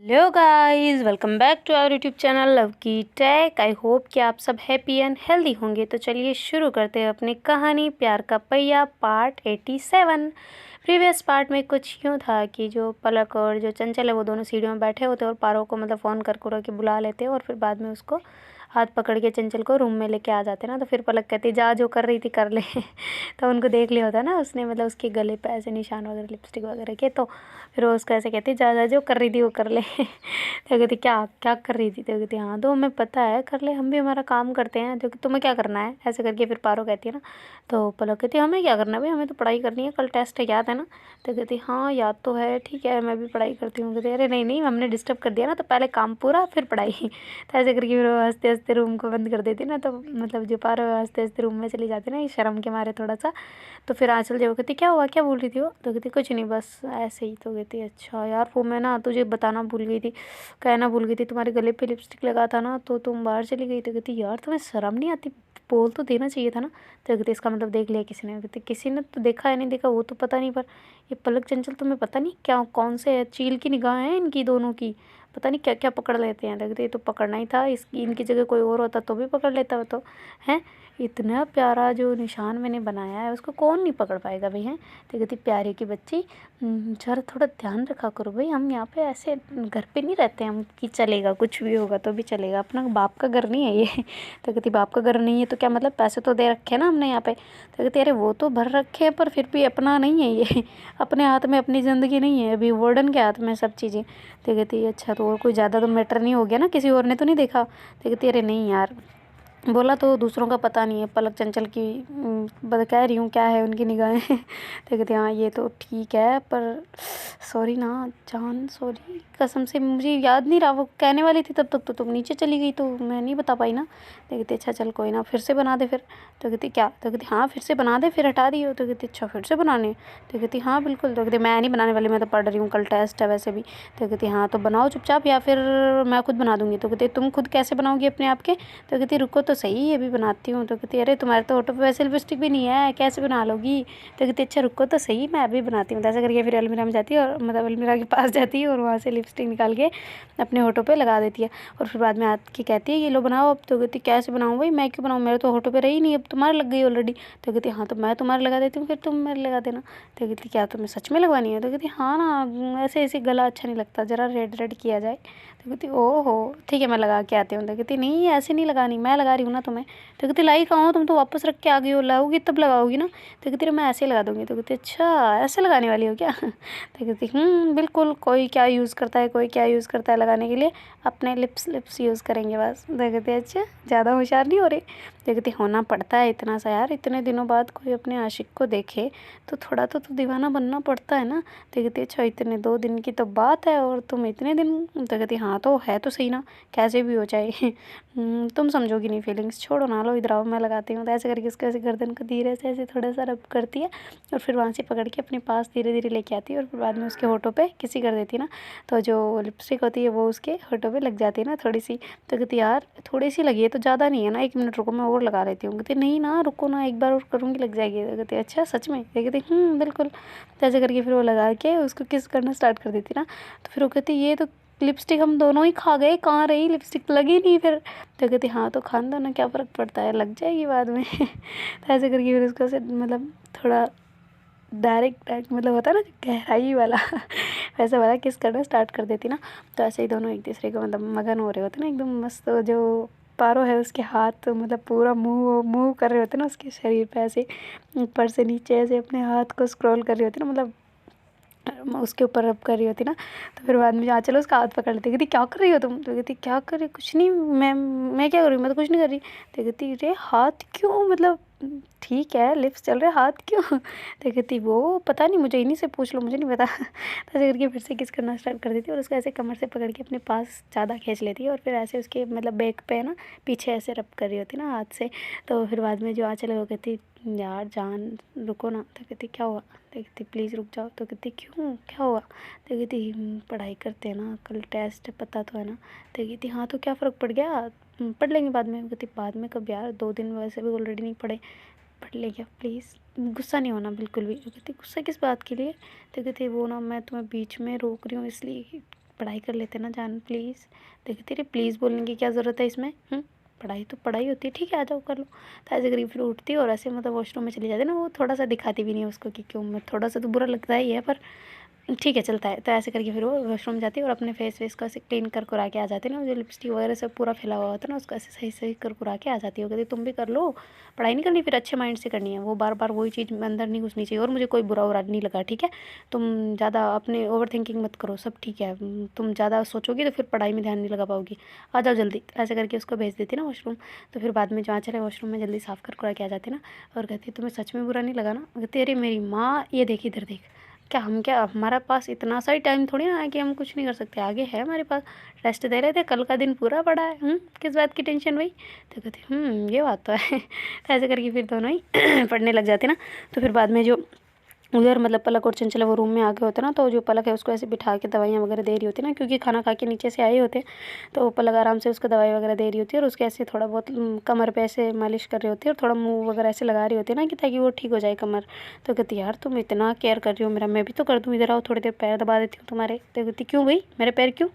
Hello guys, welcome back to our YouTube channel love की tech. I hope कि आप सब हैप्पी एंड हेल्दी होंगे। तो चलिए शुरू करते हैं अपनी कहानी प्यार का पहिया पार्ट 87। प्रीवियस पार्ट में कुछ यूँ था कि जो पलक और जो चंचल है वो दोनों सीढ़ियों में बैठे होते और पारो को मतलब फ़ोन कर के बुला लेते और फिर बाद में उसको हाथ पकड़ के चंचल को रूम में लेके आ जाते ना। तो फिर पलक कहती जा जो कर रही थी कर ले तो उनको देख लिया होता ना उसने, मतलब उसके गले पे ऐसे निशान वगैरह लिपस्टिक वगैरह के। तो फिर वो उसको ऐसे कहती जा जा जो कर रही थी वो कर ले तो कहती क्या क्या कर रही थी। तो कहती हाँ तो हमें पता है कर ले, हम भी हमारा काम करते हैं। तो तुम्हें क्या करना है ऐसे करके फिर पारो कहती है ना। तो पलक कहती है हमें क्या करना है भाई, हमें तो पढ़ाई करनी है, कल टेस्ट है याद है ना। तो कहती हाँ याद तो है, ठीक है मैं भी पढ़ाई करती हूँ। कहती अरे नहीं नहीं हमने डिस्टर्ब कर दिया ना, तो पहले काम पूरा फिर पढ़ाई तो ऐसे करके फिर वो हंसते हंसते रूम को बंद कर देती ना। तो मतलब जो पारो हंसते हंसते रूम में चली जाती ना, ये शर्म के मारे थोड़ा सा। तो फिर आंचल जब कहती क्या हुआ क्या बोल रही थी वो। तो कहती कुछ नहीं बस ऐसे ही। तो कहती अच्छा यार वो मैं ना तुझे बताना भूल गई थी, कहना भूल गई थी, तुम्हारे गले पे लिपस्टिक लगा था ना तो तुम बाहर चली गई। तो कहती यार तुम्हें शर्म नहीं आती, बोल तो देना चाहिए था ना। तो कहती इसका मतलब देख लिया किसी ने। कहती किसी ने तो देखा है नहीं देखा वो तो पता नहीं, पर ये पलक चंचल तुम्हें पता नहीं क्या कौन से चील की निगाह है इनकी दोनों की, पता नहीं क्या क्या पकड़ लेते हैं। देखते ये तो पकड़ना ही था, इस इनकी जगह कोई और होता तो भी पकड़ लेता। तो हैं इतना प्यारा जो निशान मैंने बनाया है उसको कौन नहीं पकड़ पाएगा भाई। हैं तो कहती प्यारे की बच्ची जरा थोड़ा ध्यान रखा करो भाई, हम यहाँ पे ऐसे घर पे नहीं रहते हम कि चलेगा कुछ भी होगा तो भी चलेगा, अपना बाप का घर नहीं है ये तो कहती बाप का घर नहीं है तो क्या मतलब, पैसे तो दे रखे हैं ना हमने यहाँ पे। तो कहती अरे वो तो भर रखे हैं पर फिर भी अपना नहीं है ये अपने हाथ में अपनी ज़िंदगी नहीं है, अभी वार्डन के हाथ में सब चीज़ें। तो कहती अच्छा तो और कोई ज़्यादा तो मैटर नहीं हो गया ना, किसी और ने तो नहीं देखा। तो कहती अरे नहीं यार, बोला तो दूसरों का पता नहीं है, पलक चंचल की कह रही हूँ क्या है उनकी निगाहें तो कहती हाँ ये तो ठीक है पर सॉरी ना जान, सॉरी कसम से मुझे याद नहीं रहा, वो कहने वाली थी तब तक तो तुम नीचे चली गई तो मैं नहीं बता पाई ना। तो कहती अच्छा चल कोई ना फिर से बना दे फिर। तो कहती क्या। तो कहती हाँ फिर से बना दे फिर हटा दियो। तो कहती अच्छा फिर से बनाने। तो कहती हाँ बिल्कुल। तो कहती मैं नहीं बनाने वाली, मैं तो पढ़ रही हूँ कल टेस्ट है वैसे भी। तो कहती हाँ तो बनाओ चुपचाप या फिर मैं खुद बना दूँगी। तो कहती तुम खुद कैसे बनाओगी अपने आप के। तो कहती रुको तो सही अभी बनाती हूँ। तो कहती अरे तुम्हारे तो होठों पे वैसे लिपस्टिक भी नहीं है कैसे बना लोगी। तो कहती अच्छा रुको तो सही मैं अभी बनाती हूँ। तो ऐसा करके फिर अलमीरा में जाती है और मतलब अलमीरा के पास जाती है और वहाँ से लिपस्टिक निकाल के अपने होठों पे लगा देती है। और फिर बाद में आके कहती है ये लो बनाओ अब। तो कहती कैसे बनाऊँ भाई, मैं क्यों बनाऊँ, मेरे तो होठों पे रही नहीं, अब तुम्हारे लग गई ऑलरेडी। तो कहती हाँ तो मैं तुम्हारे लगा देती हूँ फिर तुम मेरे लगा देना। तो कहती क्या तुम्हें सच में लगवानी है। तो कहती हाँ ना ऐसे ऐसे गला अच्छा नहीं लगता, ज़रा रेड रेड किया जाए। तो कहती ओहो ठीक है मैं लगा के आती हूँ। तो कहती नहीं ऐसे नहीं लगानी, मैं लगा रही हूँ ना तुम्हें। तो कहती लाई कहाँ हो, तुम तो वापस रख के आ गई हो, लाओगी तब लगाओगी ना। तो कहती मैं ऐसे ही लगा दूँगी। तो कहती अच्छा ऐसे लगाने वाली हो क्या तो कहती बिल्कुल, कोई क्या यूज़ करता है कोई क्या यूज़ करता है लगाने के लिए, अपने लिप्स यूज़ करेंगे बस। तो कहती अच्छा ज़्यादा होशियार नहीं हो रही। तो कहती होना पड़ता है इतना सा यार, इतने दिनों बाद कोई अपने आशिक को देखे तो थोड़ा तो दीवाना बनना पड़ता है ना। तो कहती अच्छा इतने 2 दिन की तो बात है और तुम इतने दिन। तो कहती हाँ तो है तो सही ना, कैसे भी हो जाए तुम समझोगी नहीं फीलिंग्स, छोड़ो ना, लो इधर आओ मैं लगाती हूँ। तो ऐसे करके उसको ऐसे गर्दन को धीरे से ऐसे थोड़ा सा रब करती है और फिर वहाँ से पकड़ के अपने पास धीरे धीरे लेके आती है और फिर बाद में उसके होठों पे किसी कर देती है ना। तो जो लिपस्टिक होती है वो उसके होठों पे लग जाती है ना थोड़ी सी। तो कहती यार थोड़ी सी लगी है तो ज़्यादा नहीं है ना, 1 मिनट रुको मैं और लगा लेती हूँ। कहती नहीं ना रुको ना, एक बार और करूँगी लग जाएगी। तो कहती अच्छा सच में। तो कहती बिल्कुल। तो ऐसे करके फिर वो लगा के उसको किस करना स्टार्ट कर देती ना। तो फिर वो कहती ये तो लिपस्टिक हम दोनों ही खा गए, कहाँ रही लिपस्टिक, लगी नहीं फिर। तो कहती हाँ तो खान दो ना, क्या फ़र्क पड़ता है लग जाएगी बाद में तो ऐसे करके फिर उसको से मतलब थोड़ा डायरेक्ट मतलब होता है ना गहराई वाला वैसे वाला किस करना स्टार्ट कर देती ना। तो ऐसे ही दोनों एक दूसरे को मतलब मगन हो रहे होते ना एकदम मस्त। तो जो पारो है उसके हाथ मतलब पूरा मूव मूव कर रहे होते ना उसके शरीर पे, ऐसे ऊपर से नीचे ऐसे अपने हाथ को स्क्रॉल कर रही होती ना, मतलब उसके ऊपर रब कर रही होती ना। तो फिर बाद में चलो उसका हाथ पकड़ लेती, कहती क्या कर रही हो तुम। तो कहती क्या कर रही, कुछ नहीं मैं क्या कर रही हूँ, मैं तो कुछ नहीं कर रही। तो कहती रे हाथ क्यों, मतलब ठीक है लिप्स चल रहे हाथ क्यों तो कहती वो पता नहीं मुझे, इन्हीं से पूछ लो मुझे नहीं पता तो ऐसे करके फिर से किस करना स्टार्ट कर देती है और उसको ऐसे कमर से पकड़ के अपने पास ज़्यादा खींच लेती है और फिर ऐसे उसके मतलब बैक पे ना पीछे ऐसे रब कर रही होती ना हाथ से। तो फिर बाद में जो आँचल है वो कहती यार जान रुको ना। तो कहती क्या हुआ। तो कहती प्लीज़ रुक जाओ। तो कहती क्यों क्या हुआ। तो कहती पढ़ाई करते हैं ना, कल टेस्ट है पता तो है ना। तो कहती हाँ तो क्या फ़र्क पड़ गया, पढ़ लेंगे बाद में। कहती बाद में कब यार, 2 दिन वैसे भी ऑलरेडी नहीं पढ़े, पढ़ लेंगे प्लीज़, गुस्सा नहीं होना बिल्कुल भी। तो कहती गुस्सा किस बात के लिए। तो कहती वो ना मैं तुम्हें बीच में रोक रही हूँ इसलिए पढ़ाई कर लेते ना जान प्लीज़। देखती तेरे प्लीज़ बोलने की क्या ज़रूरत है इसमें। पढ़ाई तो पढ़ाई होती है, ठीक है आ जाओ कर लो। तो ऐसे करके फिर उठती और ऐसे मतलब वॉशरूम में चली जाती ना। वो थोड़ा सा दिखाती भी नहीं है उसको कि क्यों, मैं थोड़ा सा तो बुरा लगता ही है पर ठीक है चलता है। तो ऐसे करके फिर वो वॉशरूम जाती है और अपने फेस वेस को ऐसे क्लीन कर कुरा के आ जाती है ना। जो लिपस्टिक वगैरह सब पूरा फैला हुआ होता है ना उसको ऐसे सही सही कर कुरा के आ जाती है। वो कहती तुम भी कर लो, पढ़ाई नहीं करनी फिर अच्छे माइंड से करनी है। वो बार बार वही चीज़ अंदर नहीं घुसनी चाहिए। और मुझे कोई बुरा उरा नहीं लगा, ठीक है। तुम ज़्यादा अपने ओवर थिंकिंग मत करो, सब ठीक है। तुम ज़्यादा सोचोगी तो फिर पढ़ाई में ध्यान नहीं लगा पाओगी। आ जाओ जल्दी। तो ऐसे करके उसको भेज देती ना वॉशरूम। तो फिर बाद में जहाँ चले वॉशरूम में जल्दी साफ़ कर कुरा के आ जाती ना। और कहती तुम्हें सच में बुरा नहीं लगा ना। कहती अरे मेरी माँ ये देख इधर देख, क्या हमारा पास इतना सा ही टाइम थोड़ी ना है कि हम कुछ नहीं कर सकते, आगे है हमारे पास। रेस्ट दे रहे थे, कल का दिन पूरा पड़ा है। किस बात की टेंशन भाई। तो कहती ये बात तो है। तो ऐसे करके फिर दोनों ही पढ़ने लग जाते ना। तो फिर बाद में जो उधर मतलब पलक और चंचल वो रूम में आ गए होते ना। तो जो पलक है उसको ऐसे बिठा के दवाइयाँ वगैरह दे रही होती है ना, क्योंकि खाना खा के नीचे से आए होते। तो पलक आराम से उसको दवाई वगैरह दे रही होती है और उसके ऐसे थोड़ा बहुत कमर पे ऐसे मालिश कर रही होती है और थोड़ा मुंह वगैरह ऐसे लगा रही होती है ना कि ताकि वो ठीक हो जाए कमर। तो कहती यार तुम इतना केयर कर रही हो मेरा, मैं भी तो कर दूँ, इधर आओ थोड़ी देर पैर दबा देती हूँ तुम्हारे। तो कहती क्यों भाई मेरे पैर क्यों।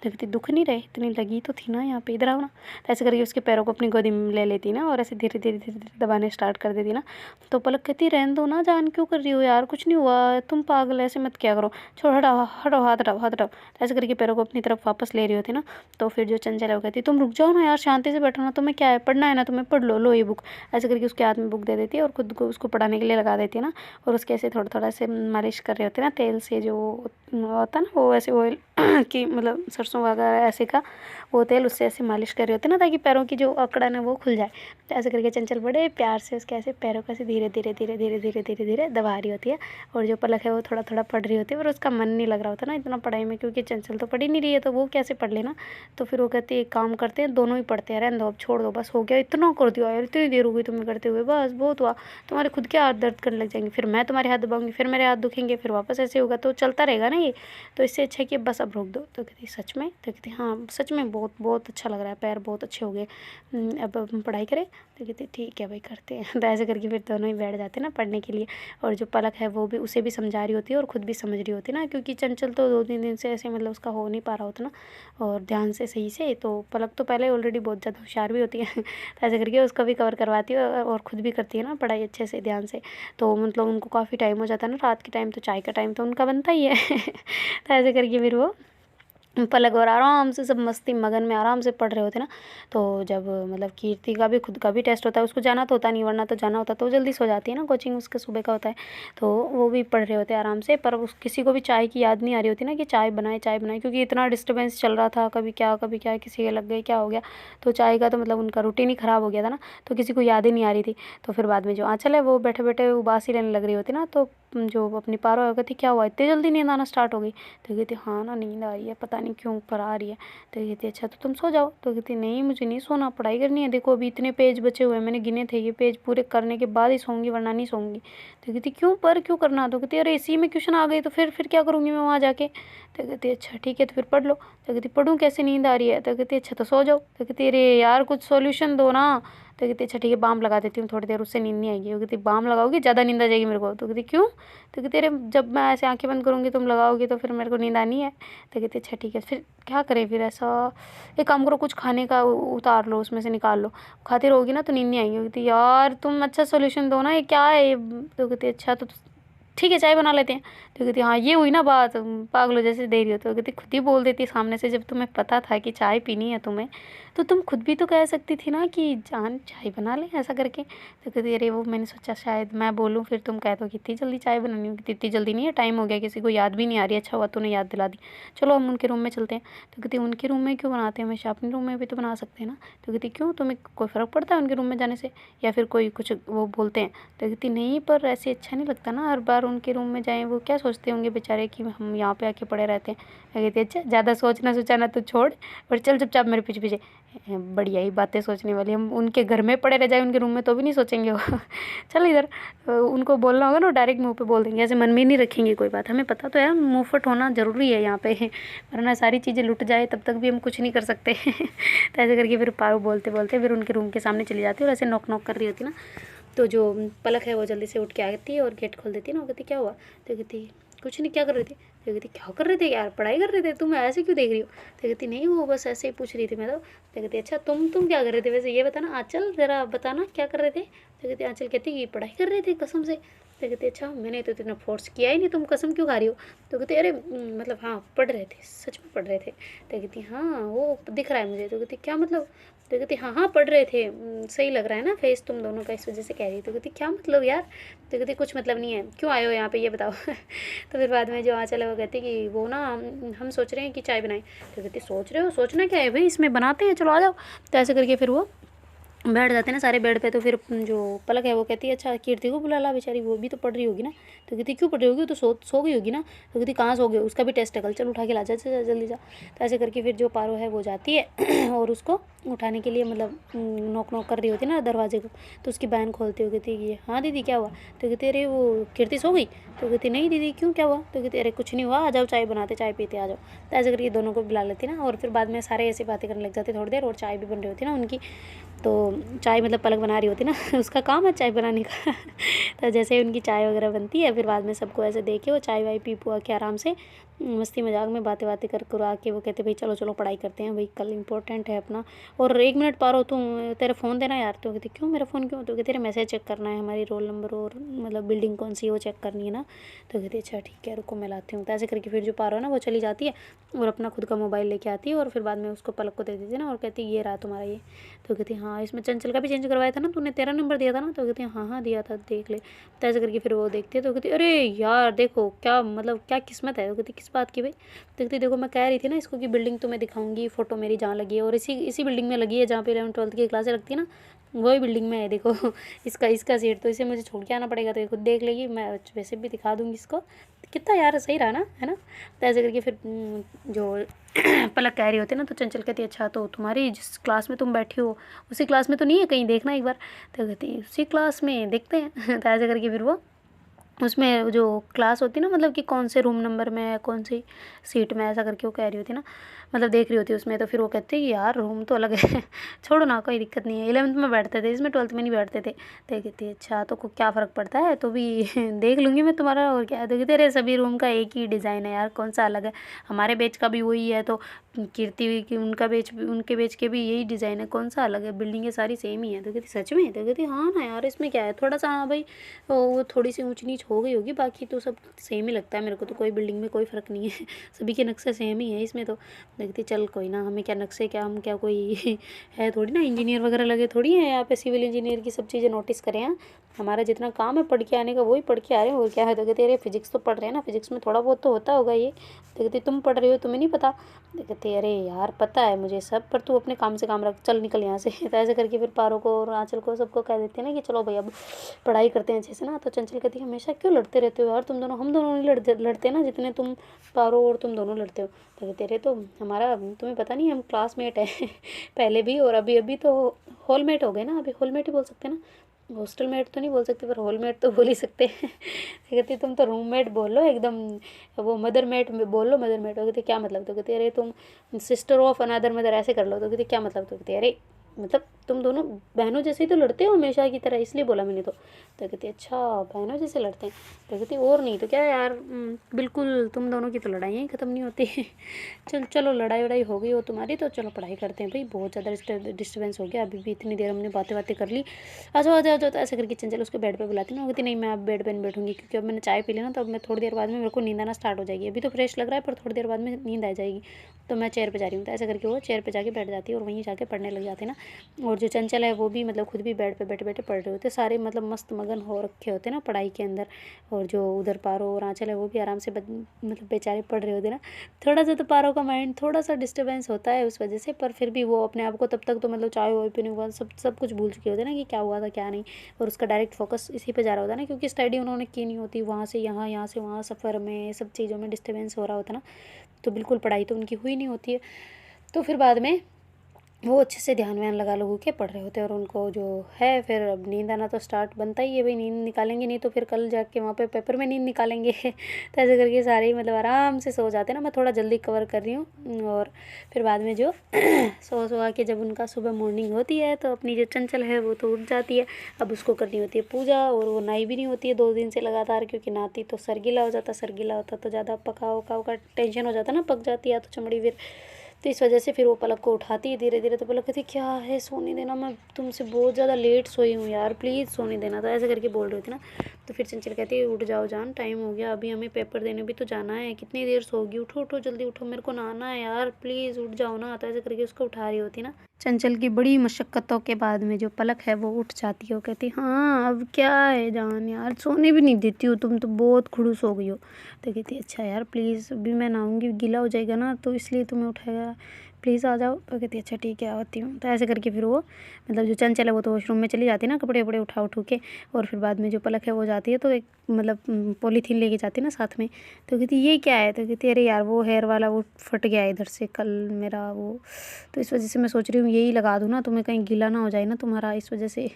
तो कहती दुख नहीं रहे, इतनी लगी तो थी ना यहाँ पे, इधर आओ ना। तो ऐसे करके उसके पैरों को अपनी गोदी में ले लेती ना और ऐसे धीरे धीरे धीरे धीरे दबाने स्टार्ट कर देती ना। तो पलक कहती रहने दो ना जान, क्यों कर रही हो यार, कुछ नहीं हुआ, तुम पागल ऐसे मत क्या करो, छोड़ हटाओ हटाओ हाथ हटाओ हाथ हटाओ। तो ऐसे करके पैरों को अपनी तरफ वापस ले रही होती ना। तो फिर जो चंचल है वो कहती तुम रुक जाओ ना यार, शांति से बैठो ना, तुम्हें क्या है पढ़ना है ना तुम्हें, पढ़ लो, लो ये बुक। ऐसे करके उसके हाथ में बुक दे देती है और खुद को उसको पढ़ाने के लिए लगा देती है ना। और उसके ऐसे थोड़ा थोड़ा से मालिश कर रहे होते हैं ना तेल से, जो होता है ना वो ऐसे ऑयल कि मतलब सरसों वगैरह ऐसे का वो तेल, उससे ऐसे मालिश कर रहे होते हैं ना ताकि पैरों की जो अकड़न है वो खुल जाए। तो ऐसे करके चंचल बड़े प्यार से उसके ऐसे पैरों को ऐसे धीरे धीरे धीरे धीरे धीरे धीरे धीरे दबा रही होती है। और जो पलक है वो थोड़ा थोड़ा पढ़ रही होती है, पर उसका मन नहीं लग रहा होता ना इतना पढ़ाई में, क्योंकि चंचल तो पढ़ ही नहीं रही है तो वो कैसे पढ़ लेना। तो फिर वो कहती है एक काम करते हैं दोनों ही पढ़ते हैं, रहने दो अब, छोड़ दो बस, हो गया इतना कर दिया यार, इतनी देर हो गई तुम्हें करते हुए, बस बहुत हुआ। तुम्हारे खुद के हाथ दर्द करने लग जाएंगे, फिर मैं तुम्हारे हाथ दबाऊंगी, फिर मेरे हाथ दुखेंगे, फिर वापस ऐसे होगा, तो चलता रहेगा ना ये। तो इससे अच्छा है कि बस अब रोक दो। तो कहती सच में। तो कहती हाँ सच में बहुत बहुत अच्छा लग रहा है, पैर बहुत अच्छे हो गए, अब हम पढ़ाई करें। तो कहती ठीक है भाई करते हैं। तो ऐसे करके फिर दोनों ही बैठ जाते हैं ना पढ़ने के लिए। और जो पलक है वो भी उसे भी समझा रही होती है और ख़ुद भी समझ रही होती है ना, क्योंकि चंचल तो 2-3 दिन से ऐसे मतलब उसका हो नहीं पा रहा होता ना और ध्यान से सही से। तो पलक तो पहले ऑलरेडी बहुत ज़्यादा होशियार भी होती है। तो ऐसे करके उसको भी कवर करवाती है और ख़ुद भी करती है ना पढ़ाई अच्छे से ध्यान से। तो मतलब उनको काफ़ी टाइम हो जाता है ना, रात के टाइम तो चाय का टाइम तो उनका बनता ही है। तो ऐसे करके फिर वो पलक और आराम से सब मस्ती मगन में आराम से पढ़ रहे होते ना। तो जब मतलब कीर्ति का भी खुद का भी टेस्ट होता है, उसको जाना तो होता नहीं, वरना तो जाना होता तो जल्दी सो जाती है ना, कोचिंग उसके सुबह का होता है। तो वो भी पढ़ रहे होते हैं आराम से, पर उस किसी को भी चाय की याद नहीं आ रही होती ना कि चाय बनाए, क्योंकि इतना डिस्टर्बेंस चल रहा था, कभी क्या किसी के लग गए क्या हो गया। तो चाय का तो मतलब उनका रूटीन ही ख़राब हो गया था ना, तो किसी को याद ही नहीं आ रही थी। तो फिर बाद में जो आँचल है वो बैठे बैठे उबासी लेने लग रही होती ना। तो जो अपनी पारो है कहती क्या हुआ इतनी जल्दी नींद आना स्टार्ट हो गई। तो कहती हाँ ना नींद आ रही है, पता नहीं क्यों पर आ रही है। तो कहती अच्छा तो तुम सो जाओ। तो कहती नहीं मुझे नहीं सोना, पढ़ाई करनी है, देखो अभी इतने पेज बचे हुए हैं, मैंने गिने थे, ये पेज पूरे करने के बाद ही सोऊंगी वरना नहीं सोऊंगी। तो कहती क्यों पर क्यों करना। तो कहती अरे इसी में क्वेश्चन आ गई तो फिर क्या करूँगी मैं वहाँ जाके। तो कहती अच्छा ठीक है तो फिर पढ़ लो। तो कहती पढ़ूँ कैसे, नींद आ रही है। तो कहती अच्छा तो सो जाओ। तो कहती अरे यार कुछ सोल्यूशन दो ना। तो कहती अच्छा ठीक है बाम लगा देती हूँ थोड़ी देर, उससे नींद नहीं आएगी। वो कहती बाम लगाओगी ज़्यादा नींद आ जाएगी मेरे को। तो कहती क्यों। तो कहती अरे जब मैं ऐसे आंखें बंद करूँगी तुम लगाओगी तो फिर मेरे को नींद आनी है। तो कहती अच्छा ठीक है फिर क्या करें फिर ऐसा, एक काम करो कुछ खाने का उतार लो उसमें से निकाल लो, खाती रहोगी ना तो नींद नहीं आएगी। वो कहती यार तुम अच्छा सोल्यूशन दो ना, ये क्या है ये। तो कहती अच्छा तो ठीक है चाय बना लेते हैं। तो कहती हाँ ये हुई ना बात, पागलों जैसे दे रही हो। तो कहती खुद ही बोल देती सामने से, जब तुम्हें पता था कि चाय पीनी है तुम्हें तो तुम खुद भी तो कह सकती थी ना कि जान चाय बना ले ऐसा करके। तो कहती अरे वो मैंने सोचा शायद मैं बोलूँ फिर तुम कह दो कि इतनी जल्दी चाय बनानी हो। इतनी जल्दी नहीं है, टाइम हो गया, किसी को याद भी नहीं आ रही, अच्छा हुआ तूने याद दिला दी, चलो हम उनके रूम में चलते हैं। तो कहती उनके रूम में क्यों बनाते हैं, हमेशा अपने रूम में भी तो बना सकते हैं ना। तो कहती क्यों तुम्हें कोई फ़र्क पड़ता है उनके रूम में जाने से, या फिर कोई कुछ वो बोलते हैं। तो कहती नहीं पर ऐसे अच्छा नहीं लगता ना हर बार उनके रूम में जाएँ, वो क्या सोचते होंगे बेचारे कि हम यहाँ पे आके पड़े रहते हैं। मैं कहती अच्छा ज़्यादा सोचना सोचाना तो छोड़ और चल चुपचाप मेरे पीछे पीछे, बढ़िया ही बातें सोचने वाली, हम उनके घर में पड़े रह जाए उनके रूम में तो भी नहीं सोचेंगे वो। चल इधर, उनको बोलना होगा ना डायरेक्ट मुंह पे बोल देंगे, ऐसे मन में नहीं रखेंगे कोई बात। हमें पता तो है मुंहफट होना ज़रूरी है यहाँ पे, वरना सारी चीज़ें लुट जाए तब तक भी हम कुछ नहीं कर सकते। तो ऐसे करके फिर पारो बोलते बोलते फिर उनके रूम के सामने चली जाती है और ऐसे नॉक नॉक कर रही होती ना। तो जो पलक है वो जल्दी से उठ के आती है और गेट खोल देती है ना। वो कहती क्या हुआ। तो कहती कुछ नहीं, क्या कर रही थी। तो कहती क्या कर रहे थे यार, पढ़ाई कर रहे थे, तुम ऐसे क्यों देख रही हो? तो कहती नहीं वो बस ऐसे ही पूछ रही थी मैं तो कहती अच्छा तुम क्या कर रहे थे वैसे, ये बताना आंचल, ज़रा बताना क्या कर रहे थे? तो कहती आंचल कहती ये पढ़ाई कर रहे थे कसम से। तो कहती अच्छा मैंने तो इतना फोर्स किया ही नहीं, तुम कसम क्यों खा रही हो? तो कहती अरे मतलब हाँ पढ़ रहे थे, सच में पढ़ रहे थे। तो कहती हाँ वो दिख रहा है मुझे। तो कहती क्या मतलब? तो कहती हाँ हाँ पढ़ रहे थे, सही लग रहा है ना फेस तुम दोनों का, इस वजह से कह रही। तो कहती क्या मतलब यार? तो कहती कुछ मतलब नहीं है, क्यों आए हो यहाँ पे ये बताओ। तो फिर बाद में जो आंचल है वो कहती कि वो ना हम सोच रहे हैं कि चाय बनाएं। तो कहती सोच रहे हो, सोचना क्या है भाई, इसमें बनाते हैं, चलो आ जाओ। तो ऐसे करके फिर वो बैठ जाते हैं ना सारे बेड पे। तो फिर जो पलक है वो कहती है अच्छा कीर्ति को बुला ला, बेचारी वो भी तो पढ़ रही होगी ना। तो कहती क्यों पढ़ रही होगी, वो तो सो गई होगी ना। तो कहती कहाँ सो गई, उसका भी टेस्ट है कल, चल उठा के ला जा जल्दी जा। तो ऐसे करके फिर जो पारो है वो जाती है और उसको उठाने के लिए मतलब नॉक नॉक कर रही होती है ना दरवाजे को। तो उसकी बहन खोलती हो, कहती है हाँ दीदी क्या हुआ? तो कहती अरे वो कीर्ति सो गई। तो कहती नहीं दीदी क्यों, क्या हुआ? तो कहती अरे कुछ नहीं हुआ, आ जाओ चाय बनाते, चाय पीते आ जाओ। तो ऐसे करके दोनों को बुला लेती ना, और फिर बाद में सारे ऐसी बातें करने लग जाते थोड़ी देर, और चाय भी बन रही होती ना उनकी। तो चाय मतलब पलक बना रही होती ना उसका काम है चाय बनाने का। तो जैसे ही उनकी चाय वगैरह बनती है, फिर बाद में सबको ऐसे देखे वो चाय वाय पी पुआ के आराम से मस्ती मजाक में बातें बातें कर आके वो कहते भाई चलो चलो पढ़ाई करते हैं भाई, कल इंपॉर्टेंट है अपना। और 1 मिनट पारो तुम, तेरा फ़ोन देना यार। तो कहती क्यों मेरा फ़ोन क्यों? तो कहती तेरा मैसेज चेक करना है, हमारी रोल नंबर और मतलब बिल्डिंग कौन सी है वो चेक करनी है ना। तो कहती अच्छा ठीक है रुको मैं लाती हूँ। तो ऐसे करके फिर जो पारो है ना वो चली जाती है और अपना खुद का मोबाइल लेके आती है, और फिर बाद में उसको पलक को दे देती है ना, और कहती ये रहा तुम्हारा ये। तो कहती हाँ इसमें चंचल का भी चेंज करवाया था ना तूने, तेरा नंबर दिया था ना? तो कहती हाँ हाँ दिया था देख ले। तो ऐसे करके फिर वो देखती है। तो कहती अरे यार देखो क्या मतलब क्या किस्मत है। तो कहती किस बात की भाई? तो कहती देखो मैं कह रही थी ना इसको कि बिल्डिंग तुम्हें दिखाऊंगी, फ़ोटो मेरी जहाँ लगी है, और इसी बिल्डिंग में लगी है जहाँ पे 11वीं 12वीं की क्लासें लगती है ना, वही बिल्डिंग में है देखो। इसका सीट, तो इसे मुझे छोड़ के आना पड़ेगा, तो ये खुद देख लेगी, मैं वैसे भी दिखा दूँगी इसको। कितना यार सही रहा ना, है ना? तो ऐसे करके फिर जो पलक कह रही होती है ना, तो चंचल कहती है अच्छा तो तुम्हारी जिस क्लास में तुम बैठी हो उसी क्लास में तो नहीं है कहीं, देखना एक बार। तो कहती उसी क्लास में देखते हैं। तो ऐसे करके फिर वो उसमें जो क्लास होती है ना, मतलब कि कौन से रूम नंबर में है, कौन सी सीट में, ऐसा करके वो कह रही होती ना, मतलब देख रही होती है उसमें। तो फिर वो कहते हैं कि यार रूम तो अलग है। छोड़ो ना कोई दिक्कत नहीं है, 11वीं में बैठते थे इसमें, 12वीं में नहीं बैठते थे। तो कहती है अच्छा तो क्या फ़र्क पड़ता है, तो भी देख लूँगी मैं तुम्हारा और क्या। तो कहते अरे सभी रूम का एक ही डिज़ाइन है यार, कौन सा अलग है, हमारे बेच का भी वही है, तो कीर्ति की उनका बेच भी, उनके बेच के भी यही डिज़ाइन है, कौन सा अलग है, बिल्डिंगें सारी सेम ही है। तो कहती सच में? तो कहती हाँ ना यार इसमें क्या है, थोड़ा सा हाँ भाई वो थोड़ी सी ऊंच नीच हो गई होगी, बाकी तो सब सेम ही लगता है मेरे को, तो कोई बिल्डिंग में कोई फ़र्क नहीं है। सभी के नक्शे सेम ही है इसमें। तो लगती चल कोई ना, हमें क्या नक्शे, क्या हम क्या कोई है थोड़ी ना, इंजीनियर वगैरह लगे थोड़ी हैं यहाँ पे, सिविल इंजीनियर की सब चीज़ें नोटिस करें हैं। हमारा जितना काम है पढ़ के आने का वही पढ़ के आ रहे हैं, और क्या है। तो कहते अरे फिजिक्स तो पढ़ रहे हैं ना, फिजिक्स में थोड़ा बहुत तो होता होगा ये। तो कहते तुम पढ़ रही हो तुम्हें नहीं पता? तो कहते अरे यार पता है मुझे सब, पर तू अपने काम से काम रख, चल निकल यहाँ से। तो ऐसे करके फिर पारो को और आंचल को सबको कह देते हैं ना कि चलो भाई अब पढ़ाई करते हैं अच्छे से ना। तो चंचल कहती है हमेशा क्यों लड़ते रहते हो यार तुम दोनों, हम दोनों नहीं लड़ते ना जितने तुम पारो और तुम दोनों लड़ते हो। तो कहते अरे तो हमारा तुम्हें पता नहीं हम क्लासमेट हैं पहले भी, और अभी अभी तो हॉलमेट हो गए ना, अभी हॉलमेट ही बोल सकते हैं ना, हॉस्टल मेट तो नहीं बोल सकते पर हॉलमेट तो बोल ही सकते हैं। तो कहती तुम तो रूममेट बोल लो एकदम, वो मदर मेट बोल लो, मदर मेट। तो कहती क्या मतलब? तो कहती अरे तुम सिस्टर ऑफ अनदर मदर ऐसे कर लो। तो कहती क्या मतलब? तो कहती अरे मतलब तुम दोनों बहनों जैसे ही तो लड़ते हो हमेशा की तरह, इसलिए बोला मैंने। तो कहती अच्छा बहनों जैसे लड़ते हैं? तो कहती और नहीं तो क्या यार, बिल्कुल तुम दोनों की तो लड़ाइयाँ ही ख़त्म नहीं होती। चल चलो लड़ाई वड़ाई हो गई हो तुम्हारी, तो चलो पढ़ाई करते हैं भाई, बहुत ज़्यादा डिस्टर्बेंस हो गया, अभी भी इतनी देर हमने बातें बातें कर ली, आ जाओ आ जाओ आ जाओ। तो ऐसे करके चंचल उसको बेड पे बुलाती ना, वो कहती नहीं मैं अब बेड पे नहीं बैठूंगी, क्योंकि अब मैंने चाय पी ली ना, तो अब मैं थोड़ी देर बाद में मेरे को नींद आना स्टार्ट हो जाएगी, अभी तो फ्रेश लग रहा है पर थोड़ी देर बाद में नींद आ जाएगी, तो मैं चेयर पर जा रही हूँ। तो ऐसे करके वो चेयर पर जाके बैठ जाती है और वहीं जाके पढ़ने लग जाते ना। और जो चंचल है वो भी मतलब खुद भी बेड पे बैठे बैठे पढ़ रहे होते, सारे मतलब मस्त मगन हो रखे होते ना पढ़ाई के अंदर। और जो उधर पारो और आंचल है वो भी आराम से मतलब बेचारे पढ़ रहे होते ना। थोड़ा सा तो पारो का माइंड थोड़ा सा डिस्टर्बेंस होता है उस वजह से, पर फिर भी वो अपने आप को तब तक तो मतलब चाय वाय पीने के बाद सब कुछ भूल चुके होते ना कि क्या हुआ था क्या नहीं, और उसका डायरेक्ट फोकस इसी पे जा रहा होता ना, क्योंकि स्टडी उन्होंने की नहीं होती, वहाँ से यहाँ, यहाँ से वहाँ, सफ़र में सब चीज़ों में डिस्टर्बेंस हो रहा होता ना, तो बिल्कुल पढ़ाई तो उनकी हुई नहीं होती है। तो फिर बाद में वो अच्छे से ध्यान व्यान लगा लगू के पढ़ रहे होते हैं। और उनको जो है फिर अब नींद आना तो स्टार्ट बनता ही है भाई, नींद निकालेंगे नहीं तो फिर कल जाके वहाँ पे पेपर में नींद निकालेंगे तो ऐसे करके सारे ही मतलब आराम से सो जाते हैं ना। मैं थोड़ा जल्दी कवर कर रही हूँ। और फिर बाद में जो सो आ के जब उनका सुबह मॉर्निंग होती है तो अपनी जो चंचल है वो तो उठ जाती है। अब उसको करनी होती है पूजा, और वो नहाई भी नहीं होती है 2 दिन से लगातार, क्योंकि नहाती तो सर गीला हो जाता, सर गीला होता तो ज़्यादा पका उकाव का टेंशन हो जाता ना, पक जाती है तो चमड़ी फिर। तो इस वजह से फिर वो पलक को उठाती है धीरे धीरे। तो पलक कहती क्या है सोने देना, मैं तुमसे बहुत ज़्यादा लेट सोई हूँ यार, प्लीज़ सोने देना। तो ऐसे करके बोल रही थी ना। तो फिर चंचल कहती है उठ जाओ जान, टाइम हो गया, अभी हमें पेपर देने भी तो जाना है, कितनी देर सोगी, उठो उठो जल्दी उठो, मेरे को नहाना है यार, प्लीज़ उठ जाओ ना। तो ऐसे करके उसको उठा रही होती ना। चंचल की बड़ी मशक्क़तों के बाद में जो पलक है वो उठ जाती है। वो कहती हाँ अब क्या है जान यार, सोने भी नहीं देती हो तुम तो, बहुत खुड़ूस हो गई हो। तो कहती अच्छा यार प्लीज़, अभी मैं नहाऊंगी गीला हो जाएगा ना तो इसलिए तुम्हें उठाएगा, प्लीज़ आ जाओ। तो कहती अच्छा ठीक है आती हूँ। तो ऐसे करके फिर वो मतलब जो चंचल है वो तो वॉशरूम में चली जाती है ना, कपड़े वपड़े उठा उठू के। और फिर बाद में जो पलक है वो जाती है तो एक मतलब पॉलीथीन लेके जाती है ना साथ में। तो कहती ये क्या है, तो कहती अरे यार वो हेयर वाला वो फट गया है इधर से कल मेरा वो, तो इस वजह से मैं सोच रही हूँ यही लगा दूँ ना, तुम्हें कहीं गीला ना हो जाए ना तुम्हारा, इस वजह से।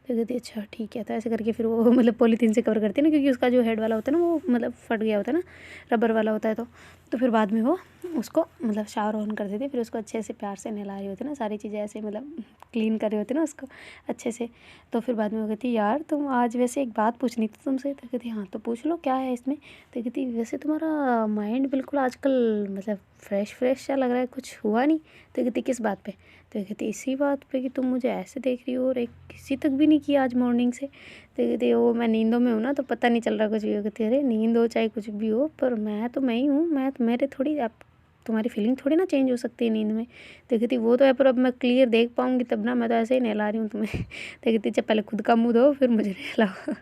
तो कहती अच्छा ठीक है। तो ऐसे करके फिर वो मतलब पॉलीथीन से कवर करती है ना, क्योंकि उसका जो हेड वाला होता है ना वो मतलब फट गया होता है ना, रबर वाला होता है। तो फिर बाद में वो उसको मतलब शावर ऑन कर देती है, फिर उसको अच्छे से प्यार से नहला रही होती है ना, सारी चीज़ें ऐसे मतलब क्लीन कर रही होती है ना उसको अच्छे से। तो फिर बाद में वो कहती यार तुम आज वैसे एक बात पूछनी थी तुमसे। तो कहती हाँ तो पूछ लो क्या है इसमें। तो कहती वैसे तुम्हारा माइंड बिल्कुल आजकल मतलब फ्रेश फ्रेश सा लग रहा है, कुछ हुआ नहीं। तो कहती किस बात पे। तो कहती इसी बात पे कि तुम मुझे ऐसे देख रही हो और एक किसी तक भी नहीं किया आज मॉर्निंग से। तो कहती वो मैं नींदों में हूँ ना तो पता नहीं चल रहा कुछ भी हो। कहती अरे नींद हो चाहे कुछ भी हो पर मैं तो मैं ही हूँ, मैं तो मेरे थोड़ी आप तुम्हारी फीलिंग थोड़ी ना चेंज हो सकती है नींद में। तो कहती वो तो है पर अब मैं क्लियर देख पाऊँगी तब ना, मैं तो ऐसे ही नहला रही हूँ तुम्हें। तो कहती अच्छा पहले खुद का मुँह धो फिर मुझे नहलाओ।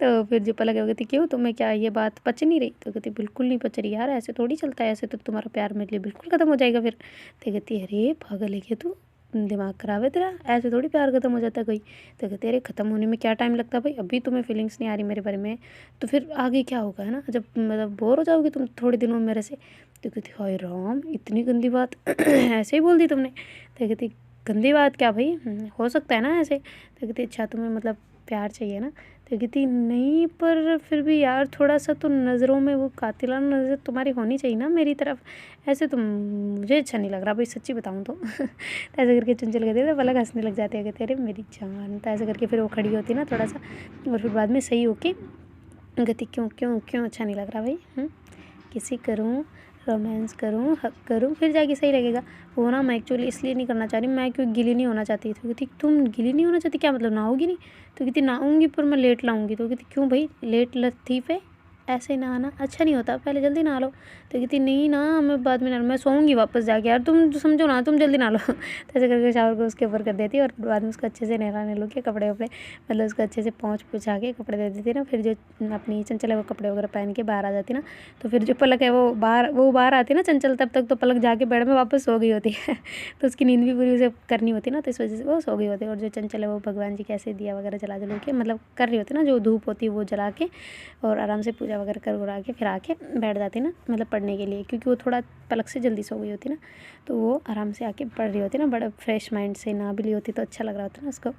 तो फिर जो पलक है वो कहती क्यों तुम्हें क्या ये बात पच नहीं रही। तो कहती बिल्कुल नहीं पच रही यार, ऐसे थोड़ी चलता है, ऐसे तो तुम्हारा प्यार मेरे लिए बिल्कुल ख़त्म हो जाएगा फिर। तो कहती अरे पागल है क्या तू, दिमाग ख़राब है तेरा, ऐसे थोड़ी प्यार ख़त्म हो जाता है कोई। तो कहते अरे ख़त्म होने में क्या टाइम लगता है भाई, अभी तुम्हें फीलिंग्स नहीं आ रही मेरे बारे में तो फिर आगे क्या होगा है ना, जब मतलब बोर हो जाओगी तुम थोड़े दिनों में मेरे से। तो कहती हाय राम इतनी गंदी बात ऐसे ही बोल दी तुमने। तो कहती गंदी बात क्या भाई, हो सकता है ना ऐसे। तो कहती अच्छा तुम्हें मतलब प्यार चाहिए ना। तो कहती नहीं पर फिर भी यार थोड़ा सा तो नज़रों में वो कातिलाना नज़र तुम्हारी होनी चाहिए ना मेरी तरफ, ऐसे तुम मुझे अच्छा नहीं लग रहा भाई सच्ची बताऊँ तो। तो ऐसे करके चंचल कहते थे पलक हंसने लग जाते हैं, कहते अरे मेरी जान। तो ऐसे करके फिर वो खड़ी होती ना थोड़ा सा, और फिर बाद में सही होके कहती क्यों क्यों क्यों अच्छा नहीं लग रहा भाई, किसी करूँ रोमांस करूँ हक करूँ फिर जाके सही लगेगा। वो ना मैं एक्चुअली इसलिए नहीं करना चाह रही, मैं क्यों गिली नहीं होना चाहती। तो कहती तुम गिली नहीं होना चाहती क्या मतलब नहाओगी नहीं। तो कहती नहाऊंगी पर मैं लेट लाऊंगी। तो कहती क्यों भाई लेट लतीफ़ है, ऐसे नहाना अच्छा नहीं होता, पहले जल्दी नहा लो। तो कहती नहीं ना मैं बाद में नहा, मैं सोऊंगी वापस जाके यार, तुम समझो ना, तुम जल्दी नहा लो। तो ऐसे करके शावर को उसके ऊपर कर देती और बाद में उसको अच्छे से नहलाने लो के कपड़े वपड़े मतलब उसको अच्छे से पहुँच पुछा के कपड़े दे देती ना। फिर जो अपनी चंचल है वो कपड़े वगैरह पहन के बाहर आ जाती ना। तो फिर जो पलक है वो बाहर आती ना चंचल, तब तक तो पलक जाके बेड में वापस सो गई होती है। तो उसकी नींद भी पूरी उसे करनी होती ना, तो इस वजह से वो सो गई होती है। और जो चंचल है वो भगवान जी कैसे दिया वगैरह जला जला के मतलब कर रही होती ना, जो धूप होती है वो जला के और आराम से पूजा वगैरह कर उड़ा के फिर आके बैठ जाती ना मतलब पढ़ने के लिए, क्योंकि वो थोड़ा पलक से जल्दी सो गई होती ना। तो वो आराम से आके पढ़ रही होती ना, बड़ा फ्रेश माइंड से, नहा भी ली होती तो अच्छा लग रहा होता ना उसको।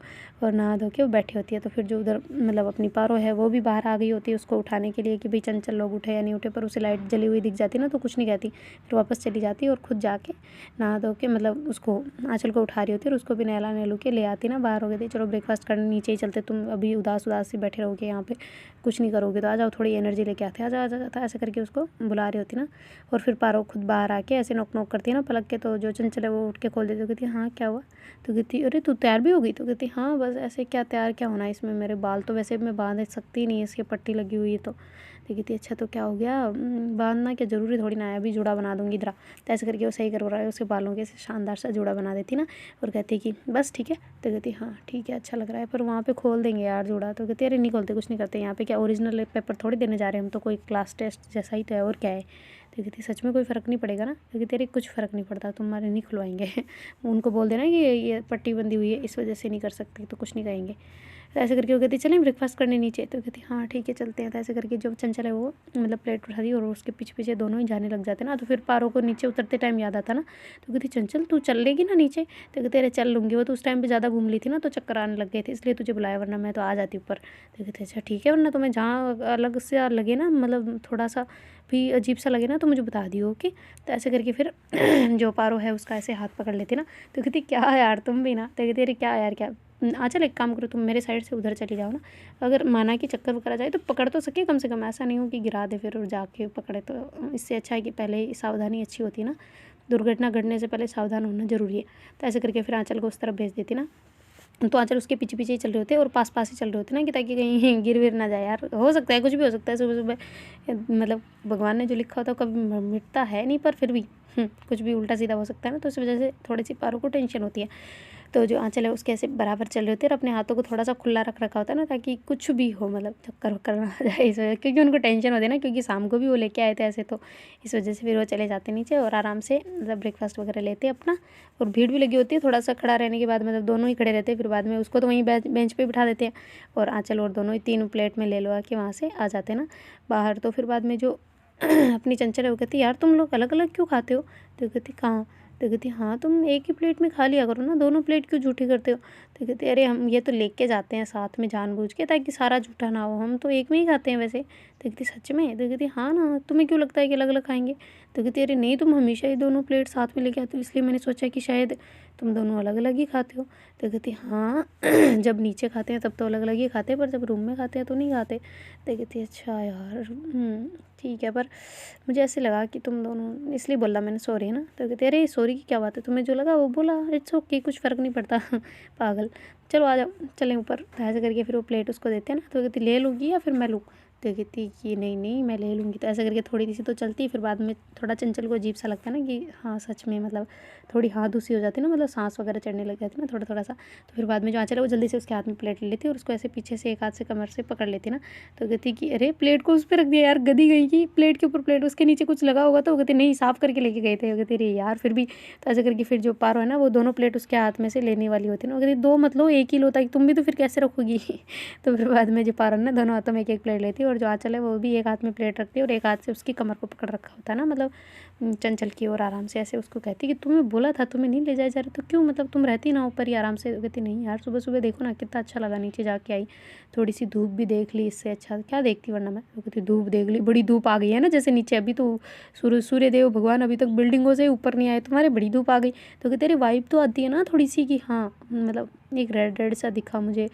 और नहा धो के वो बैठी होती है। तो फिर जो उधर मतलब अपनी पारो है वो भी बाहर आ गई होती है उसको उठाने के लिए कि भाई चंचल लोग उठे या नहीं उठे, पर उसे लाइट जली हुई दिख जाती ना तो कुछ नहीं कहती, फिर वापस चली जाती और खुद जाके नहा धो के मतलब उसको आंचल को उठा रही होती है और उसको भी नहला नहलू के ले आती ना बाहर। हो गई थी चलो ब्रेकफास्ट करने नीचे ही चलते, तुम अभी उदास उदास से बैठे रहोगे यहाँ पे कुछ नहीं करोगे तो आ जाओ, थोड़ी एनर्जी लेके आते, आ जाता ऐसे करके उसको बुला रही होती ना। और फिर पारो खुद बाहर आके ऐसे नॉक नॉक करती है ना पलक के, तो जो चंचल है वो उठ के खोल देती है। कहती हाँ क्या हुआ। तो कहती अरे तू तैयार भी हो गई। तो कहती हाँ बस ऐसे क्या तैयार क्या होना है इसमें, मेरे बाल तो वैसे मैं बांध सकती नहीं है, इसकी पट्टी लगी हुई है। तो कहती अच्छा तो क्या हो गया, बांधना क्या ज़रूरी थोड़ी ना है, अभी जुड़ा बना दूंगी इधर। तो ऐसे करके वो सही करवा रहा है उसके बालों के शानदार सा जुड़ा बना देती ना। और कहती कि बस ठीक है। तो कहती हाँ ठीक है अच्छा लग रहा है पर वहाँ पे खोल देंगे यार जुड़ा। तो कहती अरे नहीं खोलते कुछ नहीं करते, यहाँ पे क्या ओरिजिनल पेपर थोड़ी देने जा रहे हैं हम, तो कोई क्लास टेस्ट जैसा ही तो है और क्या है। तो कहती सच में कोई फ़र्क नहीं पड़ेगा ना। तो कहती अरे कुछ फ़र्क नहीं पड़ता, तुम्हारे नहीं खुलवाएंगे। उनको बोल देना कि ये पट्टी बंदी हुई है इस वजह से नहीं कर सकती, तो कुछ नहीं कहेंगे। तो ऐसे करके वो कहती चलें ब्रेकफास्ट करने नीचे, तो कहती हाँ ठीक है चलते हैं। तो ऐसे करके जो चंचल है वो मतलब प्लेट उठा दी और उसके पीछे पीछे दोनों ही जाने लग जाते ना। तो फिर पारो को नीचे उतरते टाइम याद आता ना, तो कहती चंचल तू चल लेगी ना नीचे, तो कहते अरे चल लूँगी, वो तो उस टाइम पर ज़्यादा घूम ली थी ना तो चक्कर आने लग गए थे इसलिए तुझे बुलाया, वरना मैं तो आ जाती ऊपर। तो कहते अच्छा ठीक है, वरना तुम्हें जहाँ अलग से लगे ना मतलब थोड़ा सा भी अजीब सा लगे ना तो मुझे बता दियो ओके। तो ऐसे करके फिर जो पारो है उसका ऐसे हाथ पकड़ लेती ना, तो कहती क्या यार तुम भी ना, तो कहती अरे क्या यार क्या, चल एक काम करो तुम मेरे साइड से उधर चली जाओ ना, अगर माना कि चक्कर वक्कर आ जाए तो पकड़ तो सके कम से कम, ऐसा नहीं हो कि गिरा दे फिर और जाके पकड़े। तो इससे अच्छा है कि पहले ही सावधानी अच्छी होती है ना, दुर्घटना घटने से पहले सावधान होना जरूरी है। तो ऐसे करके फिर आंचल को उस तरफ भेज देती ना, तो आंचल उसके पीछे पीछे ही चल रहे होते और पास पास ही चल रहे होते ना, कि ताकि कहीं गिर विर ना जाए। यार हो सकता है कुछ भी हो सकता है, सुबह सुबह मतलब भगवान ने जो लिखा होता है कभी मिटता है नहीं, पर फिर भी कुछ भी उल्टा सीधा हो सकता है ना, तो इस वजह से थोड़ी सी पारो को टेंशन होती है। तो जो आंचल है उसके ऐसे बराबर चल रहे होते हैं और अपने हाथों को थोड़ा सा खुला रख रखा होता है ना, ताकि कुछ भी हो मतलब चक्कर वक्कर ना आ जाए इस वजह, क्योंकि उनको टेंशन होती है ना, क्योंकि शाम को भी वो लेके आए थे ऐसे, तो इस वजह से फिर वो चले जाते नीचे और आराम से मतलब ब्रेकफास्ट वगैरह लेते हैं अपना। और भीड़ भी लगी होती है, थोड़ा सा खड़ा रहने के बाद मतलब दोनों ही खड़े रहते हैं, फिर बाद में उसको तो वहीं बेंच पे बिठा देते हैं और आंचल और दोनों ही 3 प्लेट में ले लो आके वहाँ से आ जाते हैं ना बाहर। तो फिर बाद में जो अपनी चंचल है वो कहती यार तुम लोग अलग अलग क्यों खाते हो, तो कहती कहाँ, तो कहती हाँ तुम एक ही प्लेट में खा लिया करो ना, दोनों प्लेट क्यों झूठी करते हो। तो कहती अरे हम ये तो लेके जाते हैं साथ में जानबूझ के ताकि सारा झूठा ना हो, हम तो एक में ही खाते हैं वैसे। तो कहती सच में, तो कहती हाँ ना, तुम्हें क्यों लगता है कि अलग अलग खाएंगे। तो कहती अरे नहीं तुम हमेशा ही दोनों प्लेट साथ में लेके आते हो, इसलिए मैंने सोचा कि शायद तुम दोनों अलग अलग ही खाते हो। तो कहती हाँ जब नीचे खाते हैं तब तो अलग अलग ही खाते हैं, पर जब रूम में खाते हैं तो नहीं खाते। तो कहती अच्छा यार ठीक है, पर मुझे ऐसे लगा कि तुम दोनों, इसलिए बोला मैंने सॉरी है ना। तो कहते अरे सॉरी की क्या बात है, तुम्हें जो लगा वो बोला, इट्स ओके कुछ फ़र्क नहीं पड़ता पागल, चलो आ जाओ चलें ऊपर। तो ऐसे करके फिर वो प्लेट उसको देते हैं ना, तो कहती ले लूँगी या फिर मैं लूँ। तो कहती कि नहीं नहीं मैं ले लूँगी। तो ऐसे करके थोड़ी सी तो चलती, फिर बाद में थोड़ा चंचल को अजीब सा लगता है ना कि हाँ सच में मतलब थोड़ी हाथ दूसी हो जाती है ना, मतलब सांस वगैरह चढ़ने लग जाती है ना थोड़ा थोड़ा सा। तो फिर बाद में जो आंचल है वो जल्दी से उसके हाथ में प्लेट ले लेती है और उसको ऐसे पीछे से एक हाथ से कमर से पकड़ लेती ना। तो कहती कि अरे प्लेट को उस पर रख दिया यार, गदी गई कि प्लेट के ऊपर प्लेट, उसके नीचे कुछ लगा होगा। तो वो कहती नहीं साफ़ करके लेके गए थे। वो कहती अरे यार फिर भी। तो ऐसे करके फिर जो पारो है ना वो दोनों प्लेट उसके हाथ में से लेने वाली होती है ना, वो कहती दो मतलब एक ही लो, ताकि तुम भी तो फिर कैसे रखोगी तो फिर बाद में जो पारो ना दोनों हाथों में एक एक प्लेट लेती है और जो आंचल है वो भी एक हाथ में प्लेट रखती है और एक हाथ से उसकी कमर को पकड़ रखा होता है ना, मतलब चंचल की। और आराम से ऐसे उसको कहती कि तुम्हें बोला था तुम्हें नहीं ले जाया जा रहा, तो क्यों मतलब तुम रहती ना ऊपर ही आराम से। कहती नहीं यार सुबह सुबह देखो ना कितना अच्छा लगा, नीचे जाके आई थोड़ी सी धूप भी देख ली, इससे अच्छा क्या देखती वरना मैं। वो कहती धूप देख ली, बड़ी धूप आ गई है ना जैसे नीचे, अभी तो सूर्यदेव भगवान अभी तक बिल्डिंगों से ऊपर नहीं आए, तुम्हारे बड़ी धूप आ गई। तो कहते अरे वाइब तो आती है ना थोड़ी सी कि हाँ मतलब एक रेड रेड सा दिखा मुझे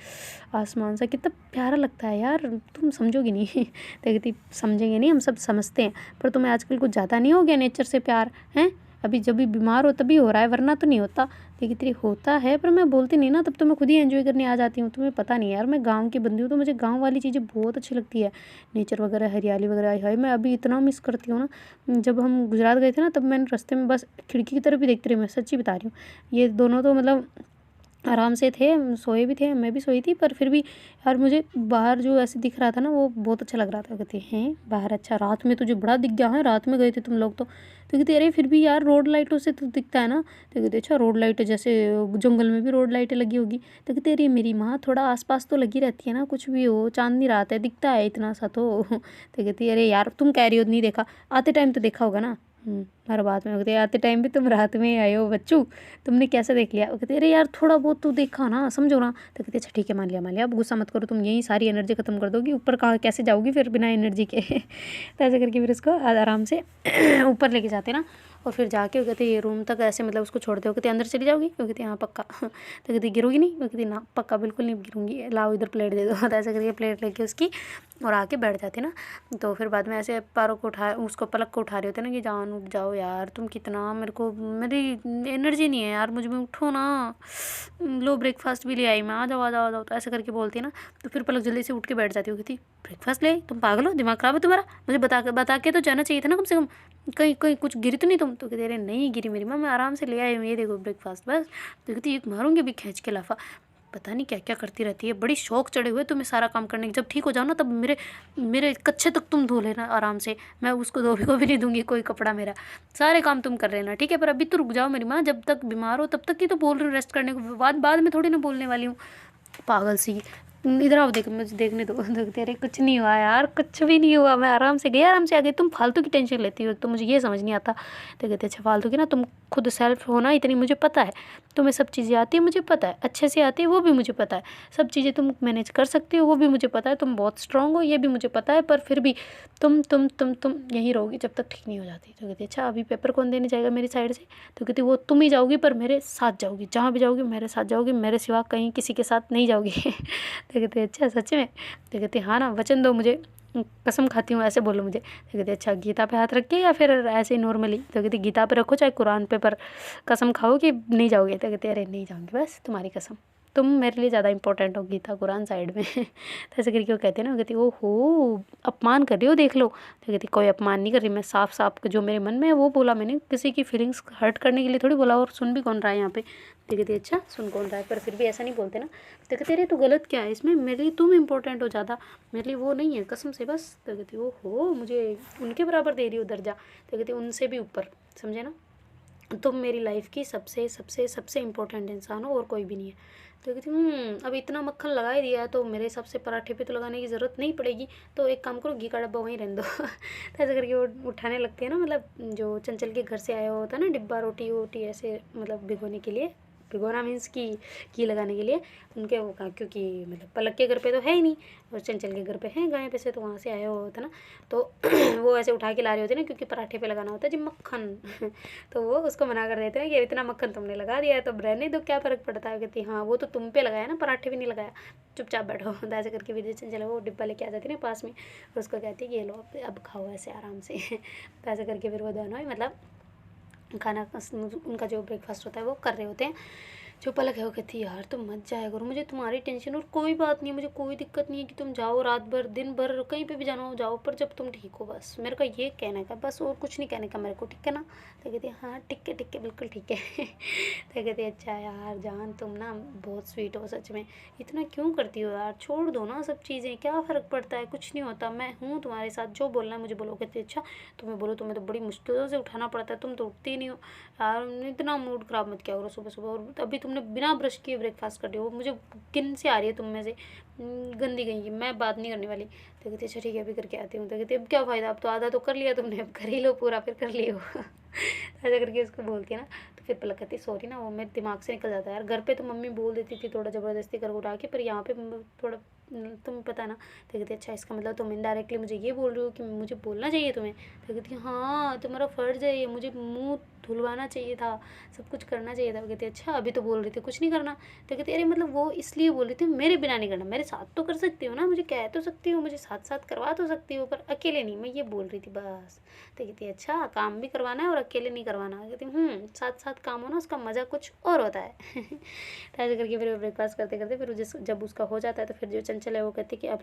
आसमान सा, कितना प्यारा लगता है यार, तुम समझोगी नहीं तो कहती समझेंगे नहीं, हम सब समझते हैं, पर तुम्हें आजकल कुछ ज़्यादा नहीं हो गया नेचर से प्यार हैं, अभी जब भी बीमार हो तभी हो रहा है वरना तो नहीं होता। देखिए तेरी होता है पर मैं बोलती नहीं ना, तब तो मैं खुद ही एंजॉय करने आ जाती हूँ। तुम्हें पता नहीं यार मैं गांव की बंदी हूँ, तो मुझे गांव वाली चीज़ें बहुत अच्छी लगती है, नेचर वगैरह हरियाली वगैरह है। मैं अभी इतना मिस करती हूँ ना, जब हम गुजरात गए थे ना तब मैंने रास्ते में बस खिड़की की तरफ ही देखती रही, मैं सच्ची बता रही हूँ। ये दोनों तो मतलब आराम से थे, सोए भी थे, मैं भी सोई थी, पर फिर भी यार मुझे बाहर जो ऐसे दिख रहा था ना वो बहुत अच्छा लग रहा था। कहते हैं बाहर अच्छा, रात में तुझे बड़ा दिख गया है, रात में गए थे तुम लोग तो कहते अरे फिर भी यार रोड लाइटों से तो दिखता है ना। तो कहते अच्छा रोड लाइट जैसे जंगल में भी रोड लाइटें लगी होगी। तो कहते अरे मेरी माँ थोड़ा आसपास तो लगी रहती है ना, कुछ भी हो चांदनी रात है दिखता है इतना सा तो कहती अरे यार तुम कह रही हो नहीं देखा, आते टाइम तो देखा होगा ना। हर बात में होते आते टाइम भी तुम रात में आए हो बच्चू, तुमने कैसे देख लिया। वो कहते अरे यार थोड़ा बहुत तो देखा ना, समझो ना। तो कहते अच्छा ठीक है मान लिया, अब गुस्सा मत करो, तुम यही सारी एनर्जी खत्म कर दोगी, ऊपर कहाँ कैसे जाओगी फिर बिना एनर्जी के तो ऐसे करके फिर उसको आराम से ऊपर लेके जाते ना, और फिर जाके वो कहते ये रूम तक ऐसे मतलब उसको छोड़ते हो, कहते अंदर चली जाओगी, वो कहती हाँ पक्का तो कहती गिरोगी नहीं, वो कहती ना पक्का बिल्कुल नहीं गिरूंगी, लाओ इधर प्लेट दे दो तो ऐसे करके प्लेट लेके उसकी और आके बैठ जाती ना। तो फिर बाद में ऐसे पारों को उठा उसको पलक को उठा रहे होते ना कि जान उठ जाओ यार, तुम कितना मेरे को मेरी एनर्जी नहीं है यार मुझ में, उठो ना, लो ब्रेकफास्ट भी ले आई मैं, आ जाओ आ जाओ आ जाओ। तो ऐसे करके बोलती है ना, तो फिर पलक जल्दी से उठ के बैठ जाती हो, कहती ब्रेकफास्ट ले आई, तुम पागल हो, दिमाग खराब है तुम्हारा, मुझे बता के तो जाना चाहिए था ना कम से कम, कहीं कहीं कुछ गिरी तो नहीं तुम। तो कहते रहे नहीं गिरी मेरी माँ, मैं आराम से ले आई हूँ, ये देखो ब्रेकफास्ट बस। तो कहती एक मारूंगी अभी खींच के लाफा, पता नहीं क्या क्या करती रहती है, बड़ी शौक चढ़े हुए तुम्हें सारा काम करने के, जब ठीक हो जाओ ना तब मेरे मेरे कच्छे तक तुम धो लेना आराम से, मैं उसको धोबी को भी नहीं दूंगी कोई कपड़ा, मेरा सारे काम तुम कर लेना ठीक है, पर अभी तो रुक जाओ मेरी माँ, जब तक बीमार हो तब तक ही तो बोल रही हूँ रेस्ट करने को, बाद में थोड़ी ना बोलने वाली हूँ पागल सी। इधर आओ, देख मुझे देखने दो। देख तेरे कुछ नहीं हुआ यार, कुछ भी नहीं हुआ, मैं आराम से गई आराम से आ गई। तुम फालतू की टेंशन लेती हो, तो मुझे ये समझ नहीं आता। तो कहते अच्छा फालतू की ना, तुम खुद सेल्फ हो ना इतनी, मुझे पता है। तुम्हें सब चीज़ें आती है मुझे पता है, अच्छे से आती है वो भी मुझे पता है। सब चीज़ें तुम मैनेज कर सकती हो वो भी मुझे पता है। तुम बहुत स्ट्रांग हो ये भी मुझे पता है, पर फिर भी तुम यहीं रहोगी जब तक ठीक नहीं हो जाती। तो कहती अच्छा अभी पेपर कौन देने जाएगा मेरी साइड से? तो कहती वो तुम ही जाओगी, पर मेरे साथ जाओगी, जहाँ भी जाओगी मेरे साथ जाओगी, मेरे सिवा कहीं किसी के साथ नहीं जाओगी। तो कहते अच्छा सच में? तो कहती हाँ ना, वचन दो मुझे, कसम खाती हूँ ऐसे बोलो मुझे। तो कहते अच्छा गीता पे हाथ रख के या फिर ऐसे ही नॉर्मली? तो कहती गीता पे रखो चाहे कुरान पे, पर कसम खाओ कि नहीं जाओगे। तो कहते अरे नहीं जाऊँगी बस तुम्हारी कसम, तुम मेरे लिए ज़्यादा इंपॉर्टेंट हो, गीता कुरान साइड में। तो ऐसे करके वो कहते हैं ना, कहती ओहो अपमान कर रही हो देख लो। तो कहती कोई अपमान नहीं कर रही मैं, साफ साफ जो मेरे मन में है वो बोला मैंने, किसी की फीलिंग्स हर्ट करने के लिए थोड़ी बोला। और सुन भी कौन रहा है यहाँ पे? तो कहती अच्छा सुन कौन रहा है, पर फिर भी ऐसा नहीं बोलते ना। तो कहते अरे तो गलत क्या है इसमें, मेरे लिए तुम इंपॉर्टेंट हो ज़्यादा, मेरे लिए वो नहीं है कसम से बस। तो कहती ओहो मुझे उनके बराबर दे रही हो दर्जा? तो कहती उनसे भी ऊपर, समझे ना, तुम मेरी लाइफ की सबसे सबसे सबसे इम्पोर्टेंट इंसान हो और कोई भी नहीं है। तो कहती अब इतना मक्खन लगा ही दिया है तो मेरे हिसाब से पराठे पे तो लगाने की ज़रूरत नहीं पड़ेगी, तो एक काम करो घी का डब्बा वहीं रहने दो। तो ऐसे करके वो उठाने लगते हैं ना, मतलब जो चंचल के घर से आया हुआ होता है ना डिब्बा रोटी वोटी ऐसे, मतलब भिगोने के लिए, भिगोना मीन्स की घी लगाने के लिए उनके वो कहा, क्योंकि मतलब पलक के घर पे तो है ही नहीं और चंचल के घर पे है गाय पे से, तो वहाँ से आया हुआ होता ना, तो वो ऐसे उठा के ला रहे होते ना, क्योंकि पराठे पे लगाना होता है जी मक्खन। तो वो उसको मना कर देते ना कि इतना मक्खन तुमने लगा दिया है तो रहने दो, क्या फ़र्क पड़ता है? कहती हाँ वो तो तुम पे लगाया ना, पराठे भी नहीं लगाया, चुपचाप बैठो। तो ऐसे करके विजय चंचल वो डिब्बा लेके आ जाती ना पास में, और उसको कहती कि ये लो अब खाओ ऐसे आराम से। तो ऐसे करके फिर वो दोनों ही मतलब खाना उनका जो ब्रेकफास्ट होता है वो कर रहे होते हैं। जो पलक है वो कहती है यार तुम मत जाया करो, मुझे तुम्हारी टेंशन, और कोई बात नहीं, मुझे कोई दिक्कत नहीं है कि तुम जाओ रात भर दिन भर कहीं पे भी जाना हो जाओ, पर जब तुम ठीक हो बस, मेरे को ये कहने का बस, और कुछ नहीं कहने का मेरे को, ठीक है ना? तो कहती है हाँ ठीक है बिल्कुल ठीक है। तो कहती है अच्छा यार जान तुम ना बहुत स्वीट हो सच में, इतना क्यों करती हो यार, छोड़ दो ना सब चीज़ें, क्या फ़र्क पड़ता है, कुछ नहीं होता, मैं हूँ तुम्हारे साथ, जो बोलना है मुझे बोलो। कहती अच्छा तुम्हें बोलो, तुम्हें तो बड़ी मुश्किलों से उठाना पड़ता है, तुम तो उठती ही नहीं हो यार, इतना मूड ख़राब मत किया करो सुबह सुबह, और अभी तुमने बिना ब्रश किए ब्रेकफास्ट कर रही हो, मुझे किन से आ रही है तुम में से गंदी गई की, मैं बात नहीं करने वाली। तो कहती अच्छा ठीक है अभी करके आती हूँ। तो कहती अब क्या फ़ायदा, अब तो आधा तो कर लिया तुमने, अब कर ही लो पूरा, फिर कर लियो। ऐसा करके उसको बोलती है ना, तो फिर पलक कहती सॉरी ना वो मेरे दिमाग से निकल जाता है यार, घर पे तो मम्मी बोल देती थी थोड़ा ज़बरदस्ती कर उठा के, पर यहाँ पे थोड़ा तुम्हें पता है ना। तो कहती अच्छा इसका मतलब तुम इनडायरेक्टली मुझे ये बोल रही हो कि मुझे बोलना चाहिए तुम्हें? तो कहती हाँ तुम्हारा फ़र्ज़ है ये, मुझे मुँह धुलवाना चाहिए था, सब कुछ करना चाहिए था। वो कहती अच्छा अभी तो बोल रही थी कुछ नहीं करना। तो कहती अरे मतलब वो इसलिए बोल रही थी मेरे बिना नहीं करना, मेरे साथ तो कर सकती हो ना, मुझे कह तो सकती हो, मुझे साथ साथ करवा तो सकती हो, पर अकेले नहीं, मैं ये बोल रही थी बस। तो कहती अच्छा काम भी करवाना है और अकेले नहीं करवाना? कहती साथ साथ काम हो ना उसका मज़ा कुछ और होता है। तो ऐसे करके फिर ब्रेकफास्ट करते करते फिर जब उसका हो जाता है तो फिर जो चंचल है वो कहती कि अब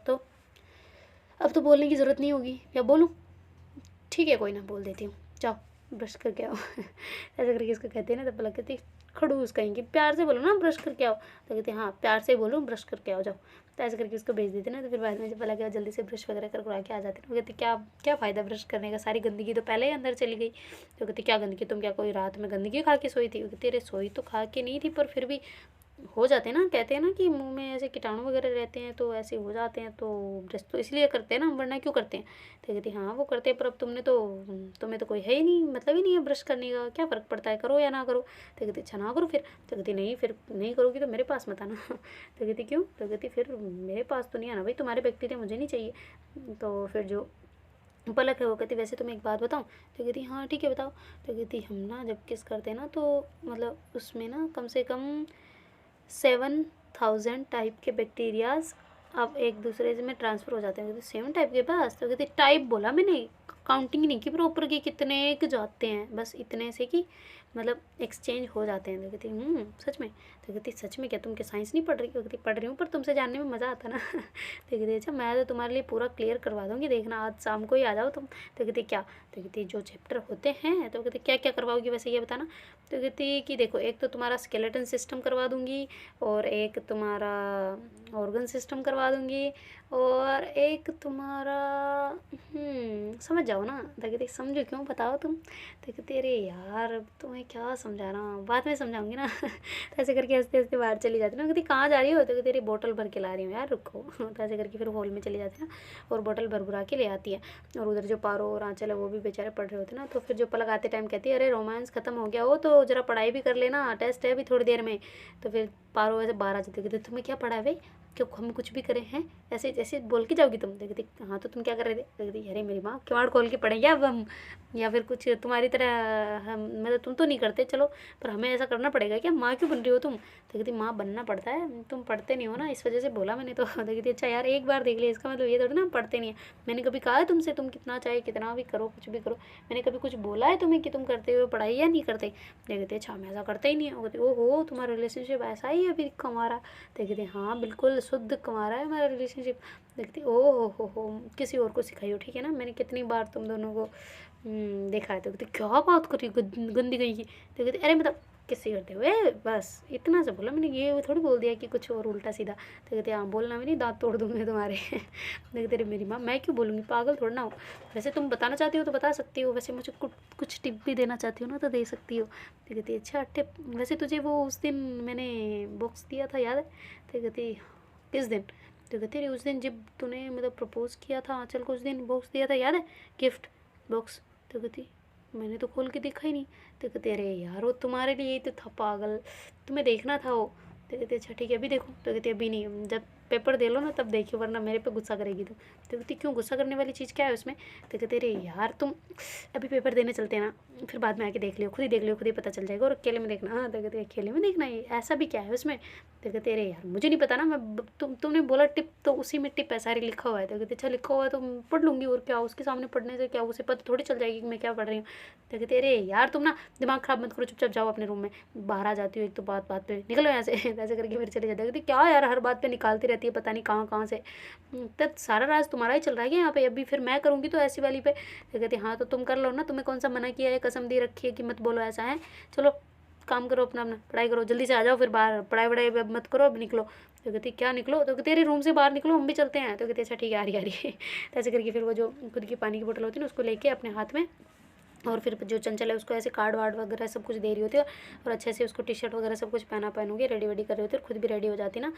तो बोलने की ज़रूरत नहीं होगी, या बोलूँ? ठीक है कोई ना बोल देती हूँ, जाओ ब्रश करके आओ। ऐसे करके इसको कहते हैं ना, तो पलक कहती खड़ूस कहेंगे, प्यार से बोलो ना ब्रश करके आओ। तो कहते हाँ प्यार से बोलो ब्रश करके आओ जाओ। तो ऐसे करके उसको भेज देते ना, तो फिर बाद में जब पलक जल्दी से ब्रश वगैरह करवा के आ जाते हैं। वो कहते क्या क्या फ़ायदा ब्रश करने का, सारी गंदगी तो पहले ही अंदर चली गई। तो कहते क्या गंदगी, तुम क्या कोई रात में गंदगी खा के सोई थी? कहती अरे सोई तो खा के नहीं थी, पर फिर भी हो जाते हैं ना, कहते हैं ना कि मुंह में ऐसे कीटाणु वगैरह रहते हैं तो ऐसे हो जाते हैं, तो ब्रश तो इसलिए करते हैं ना, वरना क्यों करते हैं? तो कहती हाँ वो करते हैं, पर अब तुम्हें तो कोई है ही नहीं, मतलब ही नहीं है ब्रश करने का, क्या फ़र्क पड़ता है करो या ना करो? तो कहती अच्छा ना करो फिर? तो कहती नहीं फिर नहीं करोगी तो मेरे पास मत आना। तो कहती क्यों? तो कहती फिर मेरे पास तो नहीं आना भाई, तुम्हारे बैक्टीरिया मुझे नहीं चाहिए। तो फिर जो पलक है वो कहती वैसे तुम्हें एक बात बताऊँ? तो कहती हाँ ठीक है बताओ। तो कहती हम ना जब किस करते हैं ना तो मतलब उसमें ना कम से कम 7,000 टाइप के बैक्टीरियाज अब एक दूसरे में ट्रांसफ़र हो जाते हैं। कहते 7 टाइप के पास? तो कहते टाइप बोला मैंने, काउंटिंग नहीं की प्रॉपर कि कितने के जाते हैं, बस इतने से कि मतलब एक्सचेंज हो जाते हैं। तो कहती सच में? तो कहती सच में क्या, तुम क्या साइंस नहीं पढ़ रही? कहती पढ़ रही हूँ, पर तुमसे जानने में मज़ा आता ना। तो कहती अच्छा मैं तो तुम्हारे लिए पूरा क्लियर करवा दूँगी, देखना आज शाम को ही आ जाओ तुम। तो कहती क्या? तो कहती जो चैप्टर होते हैं। तो कहती क्या क्या करवाओगी वैसे ये बताना? तो कहती कि देखो एक तो तुम्हारा स्केलेटन सिस्टम करवा दूँगी, और एक तुम्हारा ऑर्गन सिस्टम करवा दूँगी, और एक तुम्हारा समझ जाओ ना। तो कहती समझो क्यों, बताओ तुम? तो कहती अरे यार तुम्हें तुम्हें क्या समझा रहा हूँ, बाद में समझाऊंगी ना। तो ऐसे करके हंसते हंसते बाहर चली जाती ना, कहती कहाँ जा रही हो, तो तेरी बोतल भर के ला रही हूँ यार, रुको। तो ऐसे करके फिर हॉल में चली जाती ना और बोतल भर भरा के ले आती है। और उधर जो पारो और आंचल है वो भी बेचारे पढ़ रहे होते ना, तो फिर जो पलक आते टाइम कहती है अरे रोमांस खत्म हो गया हो तो जरा पढ़ाई भी कर लेना, टेस्ट है अभी थोड़ी देर में। तो फिर पारो ऐसे बाहर आ जाती, कहती तुम्हें क्या पढ़ा है भाई, क्यों हम कुछ भी करें हैं, ऐसे ऐसे बोल के जाओगी तुम। देखती हाँ तो तुम क्या कर रहे थे, देखती अरे मेरी माँ किवाड़ खोल के पढ़ेंगे अब हम, या फिर कुछ तुम्हारी तरह हम, मतलब तुम तो नहीं करते चलो, पर हमें ऐसा करना पड़ेगा क्या, माँ क्यों बन रही हो तुम। तो कहती माँ बनना पड़ता है, तुम पढ़ते नहीं हो ना इस वजह से बोला मैंने। तो कहती अच्छा यार एक बार देख लिया, इसका मतलब ये थोड़ी ना हम पढ़ते नहीं है, मैंने कभी कहा है तुमसे तुम कितना चाहे कितना भी करो कुछ भी करो, मैंने कभी कुछ बोला है तुम्हें कि तुम करते हो पढ़ाई या नहीं करते। कहते अच्छा मैं ऐसा करता ही नहीं है। कहते ओहो तुम्हारा रिलेशनशिप ऐसा ही है अभी हमारा। तो कहते हाँ बिल्कुल शुद्ध कुमारा है हमारा रिलेशनशिप। देखती ओ हो किसी और को सिखाई हो ठीक है ना, मैंने कितनी बार तुम दोनों को देखा है। तो कहती क्या बात कर रही गंदी गई की। तो कहती अरे मतलब किससे करते हुए, बस इतना सा बोला मैंने, ये थोड़ी बोल दिया कि कुछ और उल्टा सीधा। तो कहते हाँ बोलना भी नहीं, दांत तोड़ दूंगे तुम्हारे। देखते अरे मेरी माँ मैं क्यों बोलूँगी, पागल थोड़ा ना हो, वैसे तुम बताना चाहती हो तो बता सकती हो, वैसे मुझे कुछ टिप भी देना चाहती हो ना तो दे सकती हो। तो कहती अच्छा टिप, वैसे तुझे वो उस दिन मैंने बॉक्स दिया था याद है। तो कहती किस दिन। तो कहती अरे उस दिन जब तूने मतलब प्रपोज किया था आंचल को, उस दिन बॉक्स दिया था याद है, गिफ्ट बॉक्स। तो कहती मैंने तो खोल के देखा ही नहीं। तो कहते अरे यार वो तुम्हारे लिए ही तो था पागल, तुम्हें देखना था वो। तो कहते अच्छा ठीक है अभी देखो। तो कहती अभी नहीं, जब पेपर दे लो ना तब देखियो वरना मेरे पे गुस्सा करेगी तो। तो कहती क्यों, गुस्सा करने वाली चीज़ क्या है उसमें। तो कहते अरे यार तुम अभी पेपर देने चलते हैं ना, फिर बाद में आके देख लियो, खुद ही देख लियो, खुद ही पता चल जाएगा, और अकेले में देखना। हाँ तो कहते अकेले में देखना ये ऐसा भी क्या है उसमें। तो कहते अरे यार मुझे नहीं पता ना, मैं तुमने बोला टिप तो उसी में टिप है सारी लिखा हुआ है। तो कहते अच्छा लिखा हुआ है तो पढ़ लूँगी, और क्या उसके सामने पढ़ने से क्या उसे पता थोड़ी चल जाएगी कि मैं क्या पढ़ रही हूँ। तो कहते अरे यार तुम ना दिमाग ख़राब मत करो, चुपचाप जाओ अपने रूम में, बाहर आ जाती हो एक तो बात बात पे, निकलो यहाँ से। ऐसे करके फिर चले जाते। कहती क्या यार हर बात पे निकालती रहती है पता नहीं कहाँ कहाँ से, तब सारा राज तुम्हारा ही चल रहा है क्या यहाँ पे, अभी फिर मैं करूँगी तो ऐसी वाली पे। तो कहती हाँ तो तुम कर लो ना, तुम्हें कौन सा मना किया है, कसम दी रखी है कि मत बोलो ऐसा है, चलो काम करो अपना अपना, पढ़ाई करो, जल्दी से आ जाओ फिर बाहर, पढ़ाई वढ़ाई अब मत करो अब निकलो। तो कहती क्या निकलो। तो तेरे रूम से बाहर निकलो हम भी चलते हैं। तो कहती अच्छा ठीक है आ रही है। तो ऐसे करके फिर वो जो खुद की पानी की बोतल होती है ना उसको लेके अपने हाथ में, और फिर जो चंचल है उसको ऐसे कार्ड वार्ड वगैरह सब कुछ दे रही होती है, और अच्छे से उसको टी शर्ट वगैरह सब कुछ पहनूंगी, रेडी वेडी कर रही होती है, और खुद भी रेडी हो जाती ना,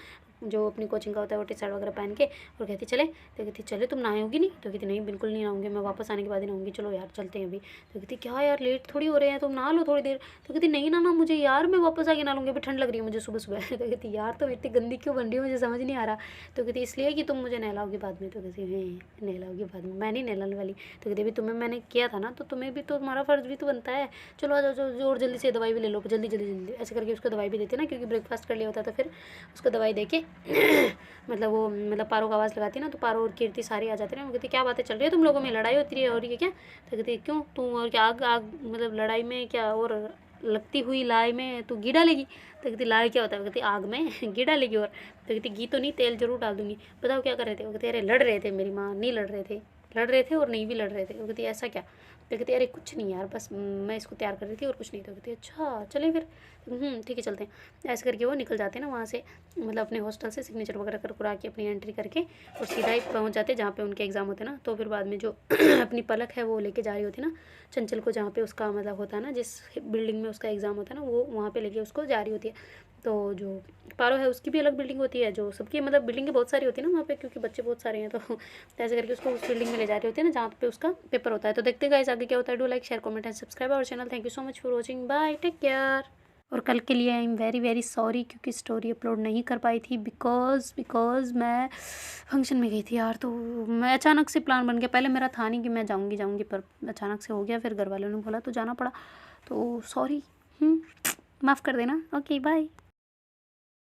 जो अपनी कोचिंग का होता है वो टी शर्ट वगैरह पहन के, और कहती चले। तो कहती चले तुम नहाओगी नहीं। तो कहती नहीं बिल्कुल नहीं नहाऊंगी, मैं वापस आने के बाद ही नहाऊंगी, चलो यार चलते हैं अभी। तो कहती क्या यार लेट थोड़ी हो रहे हैं, तुम नहा लो थोड़ी देर। तो कहती नहीं ना मुझे यार मैं वापस आके नहा लूँगी, अभी ठंड लग रही है मुझे सुबह सुबह। तो कहती यार तुम इतनी गंदी क्यों बन रही हो मुझे समझ नहीं आ रहा। तो कहती इसलिए कि तुम मुझे नहलाओगी बाद में। तो कहती है नहलाओगी बाद में, मैं नहीं नहलाने वाली। तो कहती अभी तुम्हें मैंने किया था ना तो तुम्हें भी तो तुम्हारा फ़र्ज़ भी तो बनता है, चलो आ जाओ और जल्दी से दवाई भी ले लो, जल्दी जल्दी जल्दी। ऐसे करके उसको दवाई भी देती ना, क्योंकि ब्रेकफास्ट कर लिया होता है, तो फिर उसको दवाई दे के मतलब वो मतलब पारो को आवाज़ लगाती ना, तो पारो और कीर्ति सारी आ जाती ना। वो कहती क्या बातें चल रही है तुम लोगों में, लड़ाई होती है हो रही है क्या। तो कहती क्यों तू और क्या आग आग मतलब लड़ाई में क्या, और लगती हुई लाई में तू घी डालेगी। तो कहती लाई क्या होता है। कहती आग में घी डालेगी। और तो कहती घी तो नहीं तेल जरूर डाल दूंगी। बताओ क्या कर रहे थे। वो कहते अरे लड़ रहे थे मेरी माँ, नहीं लड़ रहे थे और नहीं भी लड़ रहे थे। वो कहती ऐसा क्या। तो कहती अरे कुछ नहीं यार बस मैं इसको तैयार कर रही थी और कुछ नहीं। तो कहती अच्छा चलें फिर, ठीक है चलते हैं। ऐसे करके वो निकल जाते हैं ना वहाँ से, मतलब अपने हॉस्टल से सिग्नेचर वगैरह करा के अपनी एंट्री करके, और सीधा ही पहुँच जाते हैं जहाँ पे उनके एग्ज़ाम होते हैं ना। तो फिर बाद में जो अपनी पलक है वो लेके जा रही होती है ना चंचल को, जहाँ पे उसका मतलब होता है ना, जिस बिल्डिंग में उसका एग्ज़ाम होता है ना वो वहाँ पे लेके उसको जा रही होती है। तो जो पारो है उसकी भी अलग बिल्डिंग होती है, जो सबकी मतलब बिल्डिंगें बहुत सारी होती है ना वहाँ पे, क्योंकि बच्चे बहुत सारे हैं। तो ऐसे करके उसको उस बिल्डिंग में ले जा रही होती है ना जहाँ पे उसका पेपर होता है। तो देखते गाइस आगे क्या होता है। Do like share comment and subscribe our channel. Thank you so much for watching, bye take care. और कल के लिए I am very very sorry, क्योंकि स्टोरी अपलोड नहीं कर पाई थी बिकॉज मैं फंक्शन में गई थी यार। तो मैं अचानक से प्लान बन गया, पहले मेरा था नहीं कि मैं जाऊँगी, पर अचानक से हो गया, फिर घर वालों ने बोला तो जाना पड़ा। तो सॉरी, माफ़ कर देना। Okay bye.